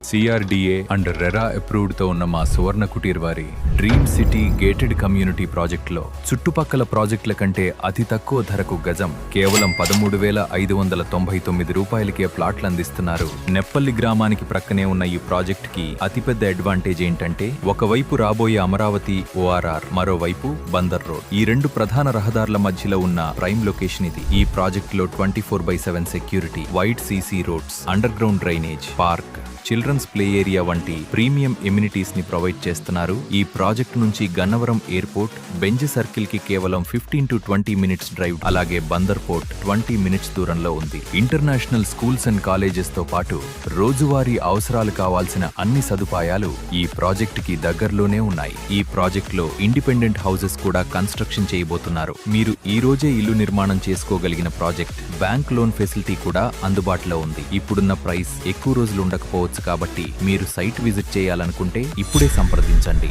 CRDA and RERA approved తో ఉన్న మా సువర్ణ కుటీర్ వారి డ్రీమ్ సిటీ గేటెడ్ కమ్యూనిటీ ప్రాజెక్టులో చుట్టుపక్కల ప్రాజెక్టుల కంటే అతి తక్కువ ధరకు గజం కేవలం 13,599 రూపాయలకే ప్లాట్లు అందిస్తున్నారు. నెప్పల్లి గ్రామానికి ప్రక్కనే ఉన్న ఈ ప్రాజెక్ట్ కి అతిపెద్ద అడ్వాంటేజ్ ఏంటంటే ఒకవైపు రాబోయే అమరావతి ఓఆర్ఆర్, మరోవైపు బందర్ రోడ్, ఈ రెండు ప్రధాన రహదారుల మధ్యలో ఉన్న ప్రైమ్ లొకేషన్ ఇది. ఈ ప్రాజెక్ట్ లో 24/7 security, wide CC roads, underground drainage, park, children's play area వంటి ప్రీమియం ఎమ్యూనిటీస్ ని ప్రొవైడ్ చేస్తున్నారు. ఈ ప్రాజెక్ట్ నుంచి గన్నవరం ఎయిర్పోర్ట్, బెంజ్ సర్కిల్ కి కేవలం 15 to 20 మినిట్స్ డ్రైవ్, అలాగే బందర్ పోర్ట్ 20 మినిట్స్ దూరంలో ఉంది. ఇంటర్నేషనల్ స్కూల్స్ అండ్ కాలేజెస్ తో పాటు రోజువారీ అవసరాలు కావాల్సిన అన్ని సదుపాయాలు ఈ ప్రాజెక్ట్ కి దగ్గరలోనే ఉన్నాయి. ఈ ప్రాజెక్ట్ లో ఇండిపెండెంట్ హౌసెస్ కూడా కన్స్ట్రక్షన్ చేయబోతున్నారు. మీరు ఈ రోజే ఇల్లు నిర్మాణం చేసుకోగలిగిన ప్రాజెక్ట్. బ్యాంక్ లోన్ ఫెసిలిటీ కూడా అందుబాటులో ఉంది. ఇప్పుడున్న ప్రైస్ ఎక్కువ రోజులు ఉండకపోవచ్చు కాబట్టి మీరు సైట్ విజిట్ చేయాలనుకుంటే ఇప్పుడే సంప్రదించండి.